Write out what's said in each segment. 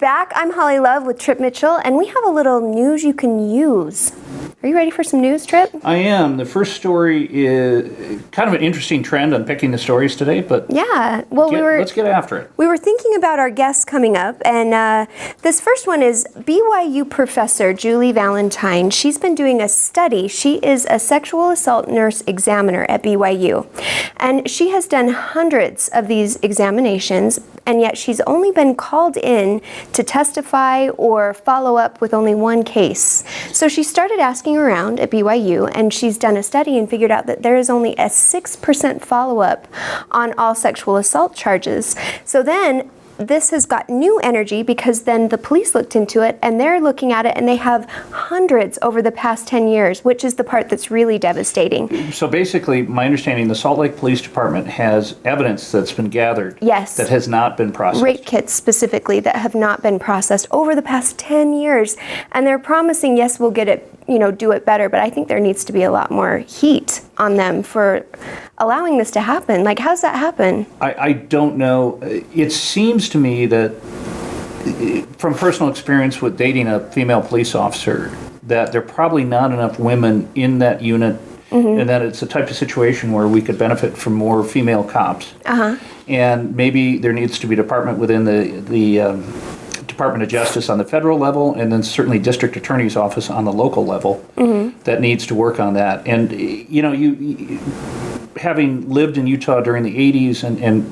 back. I'm Holly Love with Trip Mitchell, and we have a little news you can use. Are you ready for some news, Trip? I am. The first story is kind of an interesting trend. I'm picking the stories today, but yeah, well, let's get after it. We were thinking about our guests coming up, and this first one is BYU professor Julie Valentine. She's been doing a study. She is a sexual assault nurse examiner at BYU, and she has done hundreds of these examinations, and yet she's only been called in to testify or follow up with only one case. So she started asking around at BYU, and she's done a study and figured out that there is only a 6% follow-up on all sexual assault charges. So then this has got new energy because then the police looked into it and they're looking at it and they have hundreds over the past 10 years, which is the part that's really devastating. So basically, my understanding, the Salt Lake Police Department has evidence that's been gathered Yes. that has not been processed. Rape kits specifically that have not been processed over the past 10 years. And they're promising, yes, we'll get it, do it better, but I think there needs to be a lot more heat on them for allowing this to happen. Like, how's that happen? I don't know. It seems to me that, from personal experience with dating a female police officer, that there are probably not enough women in that unit, and that it's a type of situation where we could benefit from more female cops. And maybe there needs to be a department within the Department of Justice on the federal level, and then certainly District Attorney's Office on the local level that needs to work on that. And you having lived in Utah during the 80s, and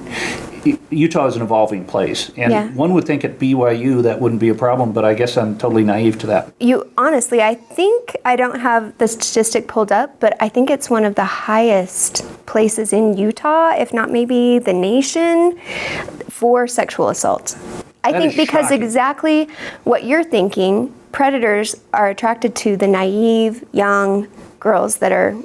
Utah is an evolving place, and one would think at BYU that wouldn't be a problem, but I guess I'm totally naive to that. Honestly, I think, I don't have the statistic pulled up, but I think it's one of the highest places in Utah, if not maybe the nation, for sexual assault. I think because shocking. Exactly what you're thinking, predators are attracted to the naive, young girls that are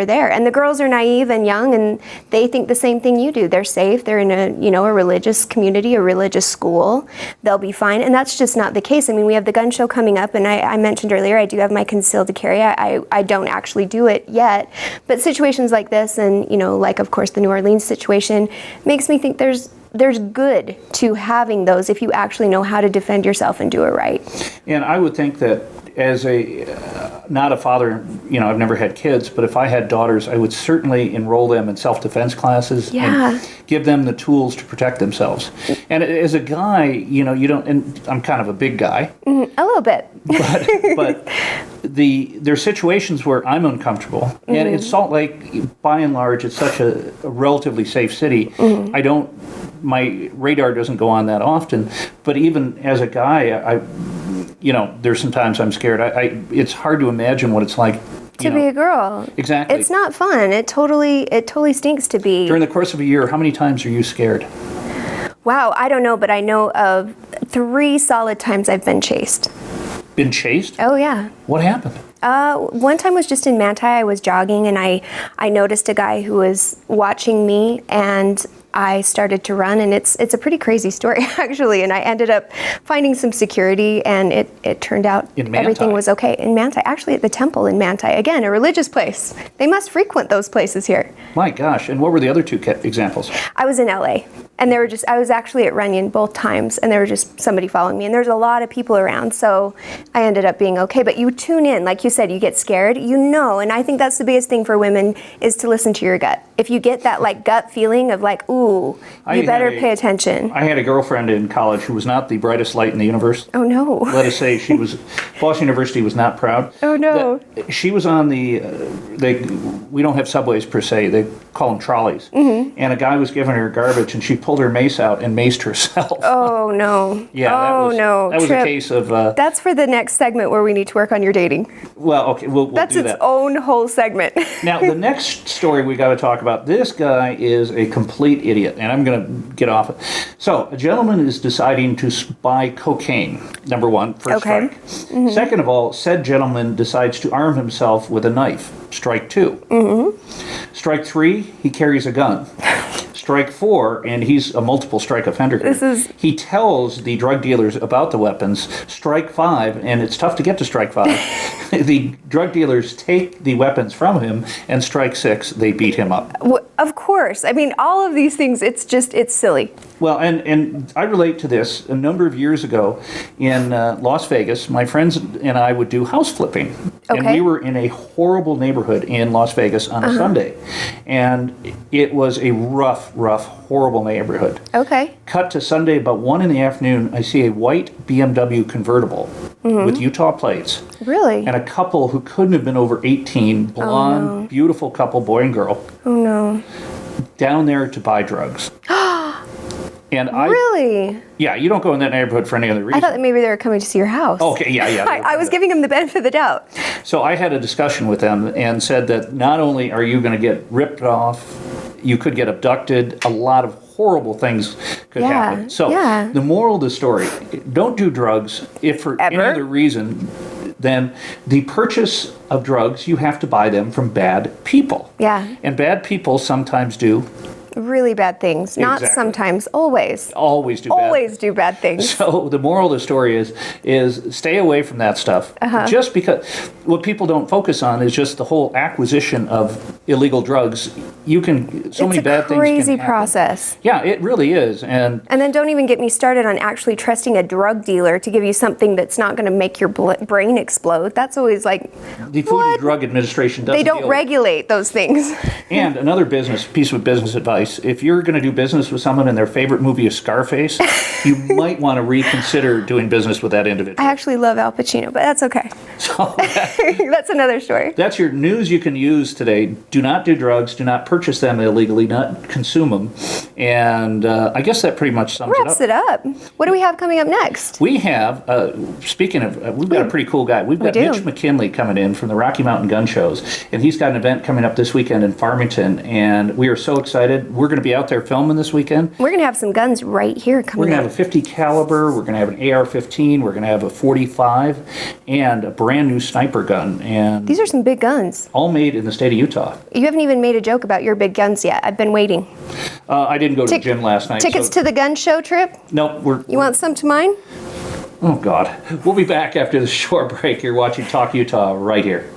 there. And the girls are naive and young, and they think the same thing you do. They're safe. They're in a religious community, a religious school. They'll be fine. And that's just not the case. I mean, we have the gun show coming up, and I mentioned earlier, I do have my concealed carry. I don't actually do it yet. But situations like this, and, like, of course, the New Orleans situation, makes me think there's good to having those if you actually know how to defend yourself and do it right. And I would think that as not a father, I've never had kids, but if I had daughters, I would certainly enroll them in self-defense classes and give them the tools to protect themselves. And as a guy, you don't, and I'm kind of a big guy. A little bit. but there's situations where I'm uncomfortable. And in Salt Lake, by and large, it's such a relatively safe city. My radar doesn't go on that often. But even as a guy, there's sometimes I'm scared. It's hard to imagine what it's like to be a girl. Exactly. It's not fun. It totally stinks to be. During the course of a year, how many times are you scared? Wow, I don't know, but I know of 3 solid times I've been chased. Been chased? Oh, yeah. What happened? One time was just in Manti. I was jogging, and I noticed a guy who was watching me, and I started to run, and it's a pretty crazy story, actually, and I ended up finding some security, and it turned out everything was okay. In Manti, actually at the temple in Manti, again, a religious place. They must frequent those places here. My gosh, and what were the other 2 examples? I was in LA, and I was actually at Runyon both times, and there was just somebody following me, and there's a lot of people around, so I ended up being okay. But you tune in, like you said, you get scared, and I think that's the biggest thing for women is to listen to your gut. If you get that gut feeling of ooh, you better pay attention. I had a girlfriend in college who was not the brightest light in the universe. Oh no. Let us say Boston University was not proud. Oh no. She was on we don't have subways per se, they call them trolleys. And a guy was giving her garbage, and she pulled her mace out and maced herself. Oh no. Yeah, no. That was a case of... that's for the next segment where we need to work on your dating. Well, okay, we'll do that. That's its own whole segment. Now, the next story we got to talk about, this guy is a complete idiot, and I'm going to get off it. So, a gentleman is deciding to buy cocaine, number 1, first strike. Second of all, said gentleman decides to arm himself with a knife, strike 2. Strike 3, he carries a gun. strike 4, and he's a multiple strike offender here. He tells the drug dealers about the weapons. Strike 5, and it's tough to get to strike 5. The drug dealers take the weapons from him, and strike 6, they beat him up. Of course. I mean, all of these things, it's silly. Well, and I relate to this. A number of years ago in Las Vegas, my friends and I would do house flipping. And Okay. we were in a horrible neighborhood in Las Vegas on a Sunday. And it was a rough, horrible neighborhood. Okay. Cut to Sunday, about 1 in the afternoon, I see a white BMW convertible with Utah plates. Really? And a couple who couldn't have been over 18, blonde, beautiful couple, boy and girl, Oh, no. down there to buy drugs. And Really? Yeah, you don't go in that neighborhood for any other reason. I thought that maybe they were coming to see your house. Okay, yeah. I was giving them the benefit of the doubt. So I had a discussion with them and said that not only are you going to get ripped off, you could get abducted, a lot of horrible things could happen. So the moral of the story, don't do drugs if for any other reason than the purchase of drugs, you have to buy them from bad people. Yeah. And bad people sometimes do Really bad things. Not Exactly. sometimes, always. always do bad Always do bad things. So the moral of the story is stay away from that stuff. Just because what people don't focus on is just the whole acquisition of illegal drugs. You can many bad things. It's a crazy can happen. process. Yeah, it really is. And then don't even get me started on actually trusting a drug dealer to give you something that's not going to make your brain explode. That's always like, the Food and Drug Administration doesn't they don't deal- regulate those things. And another piece of business advice, if you're going to do business with someone and their favorite movie is Scarface, you might want to reconsider doing business with that individual. I actually love Al Pacino, but that's okay. So That's another story. that's your news you can use today. Do not do drugs. Do not purchase them illegally. Not consume them. And I guess that pretty much sums Wraps it up. it up. What do we have coming up next? We have, speaking of, we've got a pretty cool guy. We've got do. Mitch McKinley coming in from the Rocky Mountain Gun Shows, and he's got an event coming up this weekend in Farmington, and we are so excited. We're going to be out there filming this weekend. We're going to have some guns right here We're coming going to up. have a 50 caliber, we're going to have an AR-15, we're going to have a 45, and a brand new sniper gun, and These are some big guns. all made in the state of Utah. You haven't even made a joke about your big guns yet. I've been waiting. I didn't go to the gym last night. Tickets so, to the gun show trip? No, You want some to mine? Oh, God. We'll be back after the short break. You're watching Talk Utah right here.